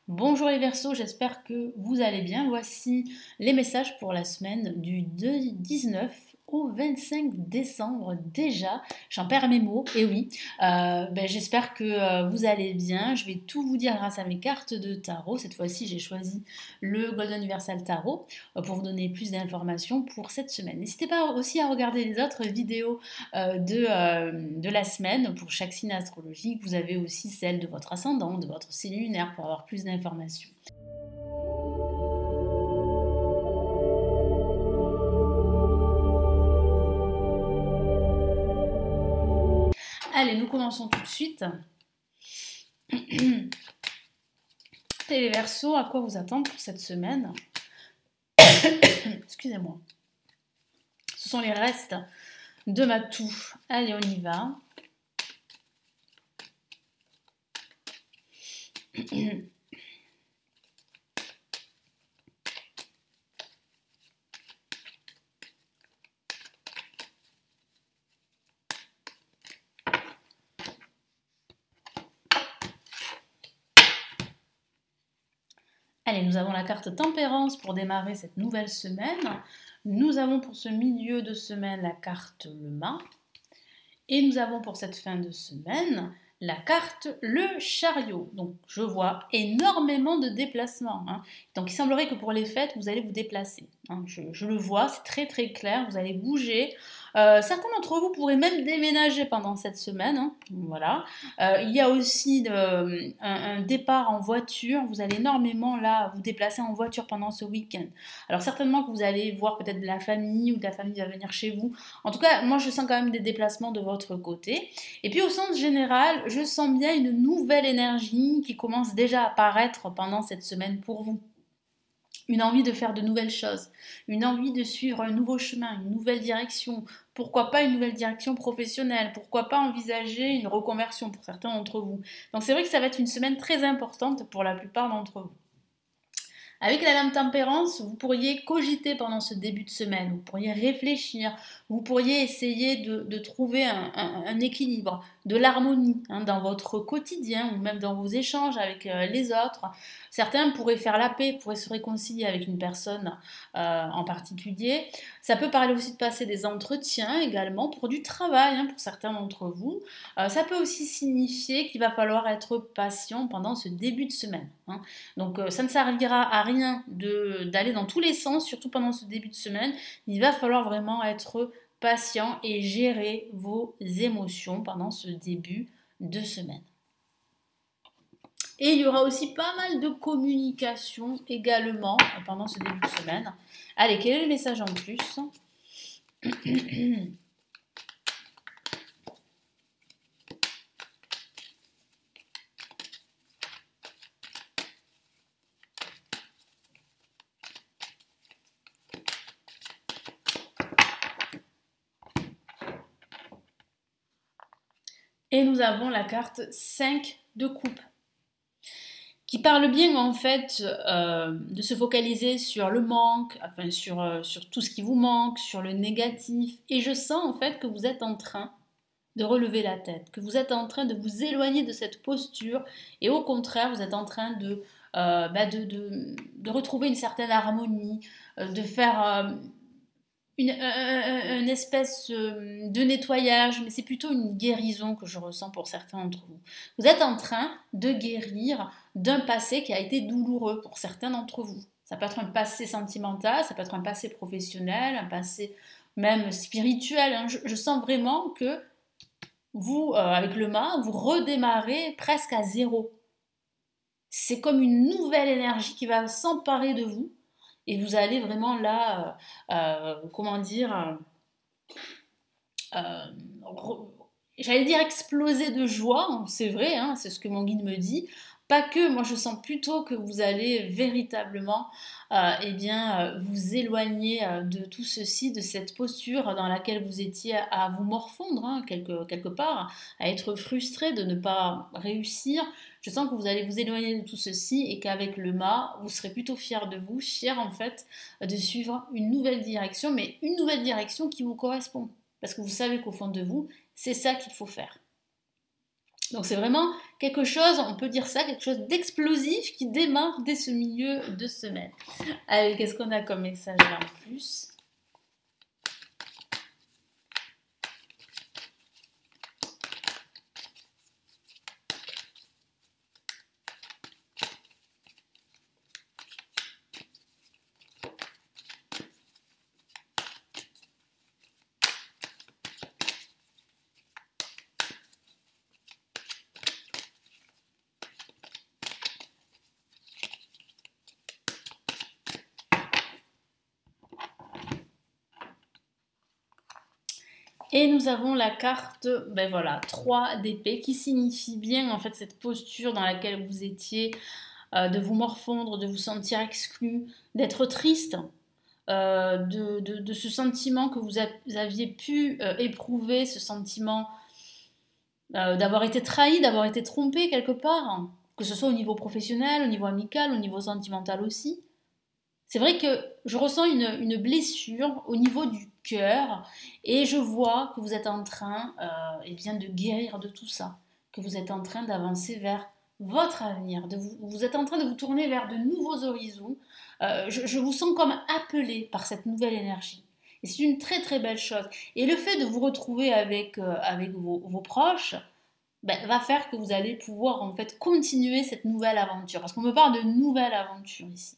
Bonjour les Verseaux, j'espère que vous allez bien. Voici les messages pour la semaine du 19 au 25 décembre déjà. J'en perds mes mots, et oui. J'espère que vous allez bien. Je vais tout vous dire grâce à mes cartes de tarot. Cette fois-ci, j'ai choisi le Golden Universal Tarot pour vous donner plus d'informations pour cette semaine. N'hésitez pas aussi à regarder les autres vidéos de la semaine pour chaque signe astrologique. Vous avez aussi celle de votre ascendant, de votre signe lunaire pour avoir plus d'informations. Allez, nous commençons tout de suite. Et les Verseaux, à quoi vous attendre pour cette semaine? Excusez-moi. Ce sont les restes de ma toux. Allez, on y va. Allez, nous avons la carte Tempérance pour démarrer cette nouvelle semaine. Nous avons pour ce milieu de semaine la carte le mât. Et nous avons pour cette fin de semaine la carte le chariot. Donc je vois énormément de déplacements. Donc il semblerait que pour les fêtes, vous allez vous déplacer. Je le vois, c'est très très clair, vous allez bouger. Certains d'entre vous pourraient même déménager pendant cette semaine. Voilà. Il y a aussi un départ en voiture. Vous allez énormément là vous déplacer en voiture pendant ce week-end. Alors certainement que vous allez voir peut-être de la famille ou de la famille va venir chez vous. En tout cas, moi je sens quand même des déplacements de votre côté. Et puis au sens général, je sens bien une nouvelle énergie qui commence déjà à apparaître pendant cette semaine pour vous. Une envie de faire de nouvelles choses, une envie de suivre un nouveau chemin, une nouvelle direction. Pourquoi pas une nouvelle direction professionnelle? Pourquoi pas envisager une reconversion pour certains d'entre vous? Donc c'est vrai que ça va être une semaine très importante pour la plupart d'entre vous. Avec la Dame Tempérance, vous pourriez cogiter pendant ce début de semaine, vous pourriez réfléchir, vous pourriez essayer de trouver un équilibre, de l'harmonie dans votre quotidien ou même dans vos échanges avec les autres. Certains pourraient faire la paix, pourraient se réconcilier avec une personne en particulier. Ça peut parler aussi de passer des entretiens également pour du travail pour certains d'entre vous. Ça peut aussi signifier qu'il va falloir être patient pendant ce début de semaine. Donc ça ne servira à rien d'aller dans tous les sens, surtout pendant ce début de semaine. Il va falloir vraiment être patient et gérer vos émotions pendant ce début de semaine. Et il y aura aussi pas mal de communication également pendant ce début de semaine. Allez, quel est le message en plus? Et nous avons la carte 5 de coupe, qui parle bien en fait de se focaliser sur le manque, enfin sur tout ce qui vous manque, sur le négatif. Et je sens en fait que vous êtes en train de relever la tête, que vous êtes en train de vous éloigner de cette posture et au contraire vous êtes en train de retrouver une certaine harmonie, de faire une espèce de nettoyage, mais c'est plutôt une guérison que je ressens pour certains d'entre vous. Vous êtes en train de guérir d'un passé qui a été douloureux pour certains d'entre vous. Ça peut être un passé sentimental, ça peut être un passé professionnel, un passé même spirituel. Je sens vraiment que vous, avec le mât, vous redémarrez presque à zéro. C'est comme une nouvelle énergie qui va s'emparer de vous et vous allez vraiment là, j'allais dire exploser de joie, c'est vrai, c'est ce que mon guide me dit. Pas que, moi je sens plutôt que vous allez véritablement vous éloigner de tout ceci, de cette posture dans laquelle vous étiez à vous morfondre quelque part, à être frustré de ne pas réussir. Je sens que vous allez vous éloigner de tout ceci et qu'avec le mât, vous serez plutôt fier de vous, fier en fait de suivre une nouvelle direction, mais une nouvelle direction qui vous correspond. Parce que vous savez qu'au fond de vous, c'est ça qu'il faut faire. Donc c'est vraiment quelque chose, on peut dire ça, quelque chose d'explosif qui démarre dès ce milieu de semaine. Allez, qu'est-ce qu'on a comme message là en plus ? Et nous avons la carte, ben voilà, 3 d'épée qui signifie bien en fait cette posture dans laquelle vous étiez, de vous morfondre, de vous sentir exclu, d'être triste, de ce sentiment que vous aviez pu éprouver, ce sentiment d'avoir été trahi, d'avoir été trompé quelque part, hein, que ce soit au niveau professionnel, au niveau amical, au niveau sentimental aussi. C'est vrai que je ressens une blessure au niveau du cœur et je vois que vous êtes en train eh bien, de guérir de tout ça, que vous êtes en train d'avancer vers votre avenir, vous êtes en train de vous tourner vers de nouveaux horizons. Je vous sens comme appelé par cette nouvelle énergie. Et c'est une très très belle chose. Et le fait de vous retrouver avec vos proches, ben, va faire que vous allez pouvoir en fait continuer cette nouvelle aventure. Parce qu'on me parle de nouvelle aventure ici.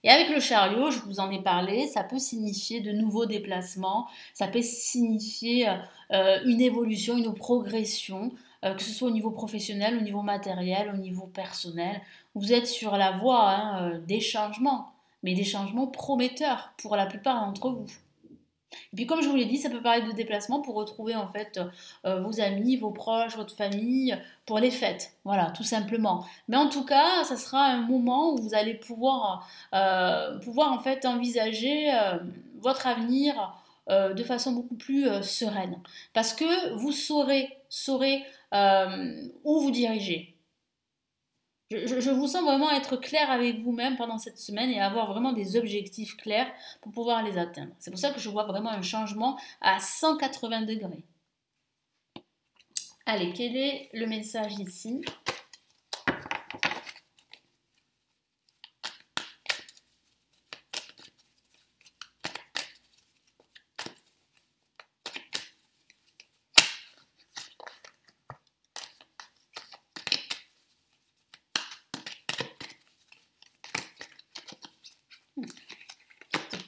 Et avec le chariot, je vous en ai parlé, ça peut signifier de nouveaux déplacements, ça peut signifier une évolution, une progression, que ce soit au niveau professionnel, au niveau matériel, au niveau personnel. Vous êtes sur la voie des changements, mais des changements prometteurs pour la plupart d'entre vous. Et puis comme je vous l'ai dit, ça peut parler de déplacement pour retrouver en fait vos amis, vos proches, votre famille pour les fêtes. Voilà, tout simplement. Mais en tout cas, ça sera un moment où vous allez pouvoir en fait envisager votre avenir de façon beaucoup plus sereine. Parce que vous saurez où vous dirigez. Je vous sens vraiment être clair avec vous-même pendant cette semaine et avoir vraiment des objectifs clairs pour pouvoir les atteindre. C'est pour ça que je vois vraiment un changement à 180 degrés. Allez, quel est le message ici ?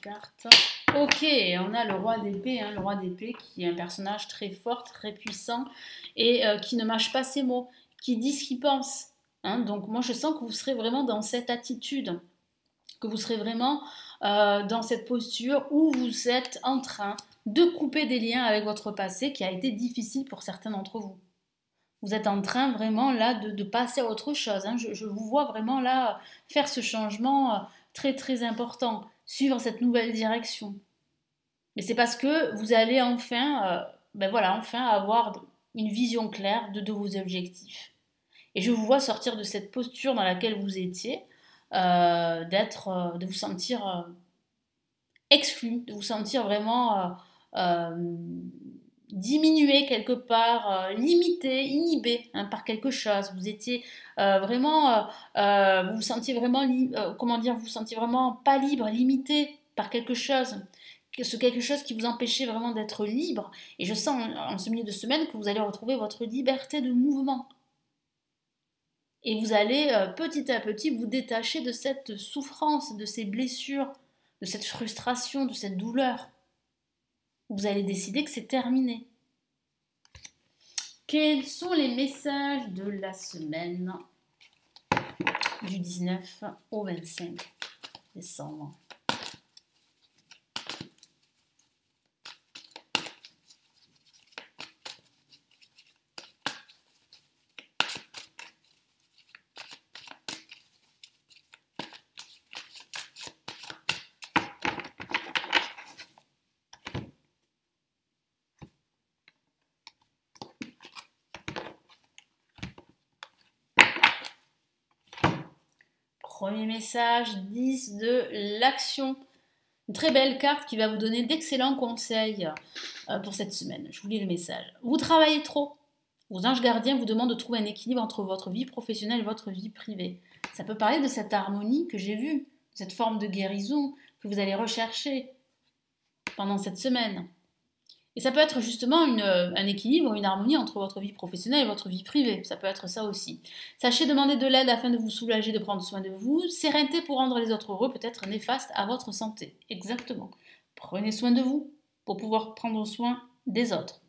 Carte. Ok, on a le roi d'épée, le roi d'épée qui est un personnage très fort, très puissant et qui ne mâche pas ses mots, qui dit ce qu'il pense. Donc moi je sens que vous serez vraiment dans cette attitude, que vous serez vraiment dans cette posture où vous êtes en train de couper des liens avec votre passé qui a été difficile pour certains d'entre vous. Vous êtes en train vraiment là de passer à autre chose. Je vous vois vraiment là faire ce changement très très important, suivre cette nouvelle direction. Mais c'est parce que vous allez enfin, enfin avoir une vision claire de vos objectifs. Et je vous vois sortir de cette posture dans laquelle vous étiez, de vous sentir exclu, de vous sentir vraiment diminué quelque part, limité, inhibé par quelque chose. Vous étiez vous vous sentiez vraiment, vous vous sentiez vraiment pas libre, limité par quelque chose. Ce quelque chose qui vous empêchait vraiment d'être libre. Et je sens en ce milieu de semaine que vous allez retrouver votre liberté de mouvement. Et vous allez petit à petit vous détacher de cette souffrance, de ces blessures, de cette frustration, de cette douleur. Vous allez décider que c'est terminé. Quels sont les messages de la semaine du 19 au 25 décembre ? Premier message, 10 de l'action. Une très belle carte qui va vous donner d'excellents conseils pour cette semaine. Je vous lis le message. Vous travaillez trop. Vos anges gardiens vous demandent de trouver un équilibre entre votre vie professionnelle et votre vie privée. Ça peut parler de cette harmonie que j'ai vue, cette forme de guérison que vous allez rechercher pendant cette semaine. Et ça peut être justement un équilibre, une harmonie entre votre vie professionnelle et votre vie privée. Ça peut être ça aussi. Sachez demander de l'aide afin de vous soulager, de prendre soin de vous. Sérénité pour rendre les autres heureux peut être néfaste à votre santé. Exactement. Prenez soin de vous pour pouvoir prendre soin des autres.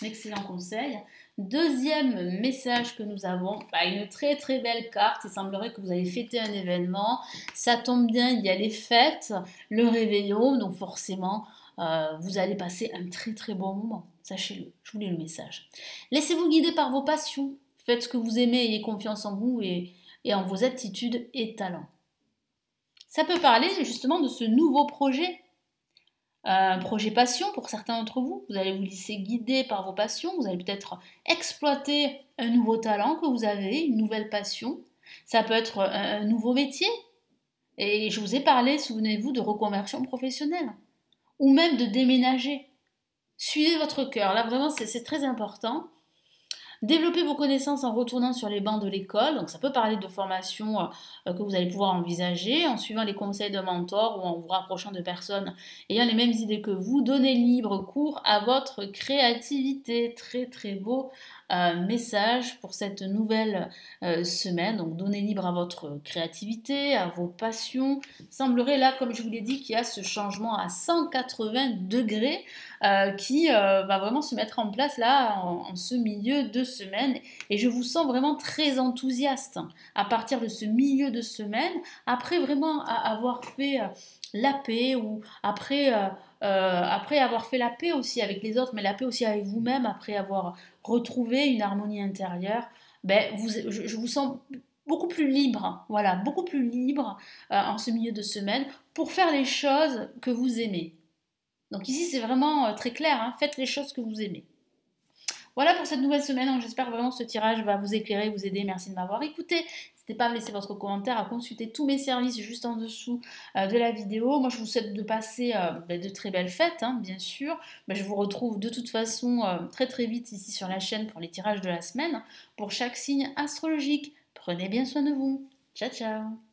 Excellent conseil. Deuxième message que nous avons, une très très belle carte. Il semblerait que vous avez fêté un événement. Ça tombe bien, il y a les fêtes, le réveillon, donc forcément, vous allez passer un très très bon moment. Sachez-le, je vous lis le message. Laissez-vous guider par vos passions. Faites ce que vous aimez, ayez confiance en vous et en vos aptitudes et talents. Ça peut parler justement de ce nouveau projet. Un projet passion pour certains d'entre vous. Vous allez vous laisser guider par vos passions. Vous allez peut-être exploiter un nouveau talent que vous avez, une nouvelle passion. Ça peut être un nouveau métier. Et je vous ai parlé, souvenez-vous, de reconversion professionnelle. Ou même de déménager. Suivez votre cœur. Là, vraiment, c'est très important. Développez vos connaissances en retournant sur les bancs de l'école. Donc, ça peut parler de formation que vous allez pouvoir envisager en suivant les conseils d'un mentor ou en vous rapprochant de personnes ayant les mêmes idées que vous. Donnez libre cours à votre créativité. Très, très beau message pour cette nouvelle semaine. Donc, donnez libre à votre créativité, à vos passions. Il semblerait là, comme je vous l'ai dit, qu'il y a ce changement à 180 degrés qui va vraiment se mettre en place là en ce milieu de semaine et je vous sens vraiment très enthousiaste à partir de ce milieu de semaine après vraiment avoir fait la paix ou après avoir fait la paix aussi avec les autres mais la paix aussi avec vous-même après avoir retrouvé une harmonie intérieure je vous sens beaucoup plus libre, voilà, beaucoup plus libre en ce milieu de semaine pour faire les choses que vous aimez. Donc ici, c'est vraiment très clair, hein, faites les choses que vous aimez. Voilà pour cette nouvelle semaine, donc j'espère vraiment que ce tirage va vous éclairer, vous aider. Merci de m'avoir écouté. N'hésitez pas à me laisser votre commentaire, à consulter tous mes services juste en dessous de la vidéo. Moi, je vous souhaite de passer de très belles fêtes, hein, bien sûr. Je vous retrouve de toute façon très très vite ici sur la chaîne pour les tirages de la semaine, pour chaque signe astrologique. Prenez bien soin de vous. Ciao, ciao.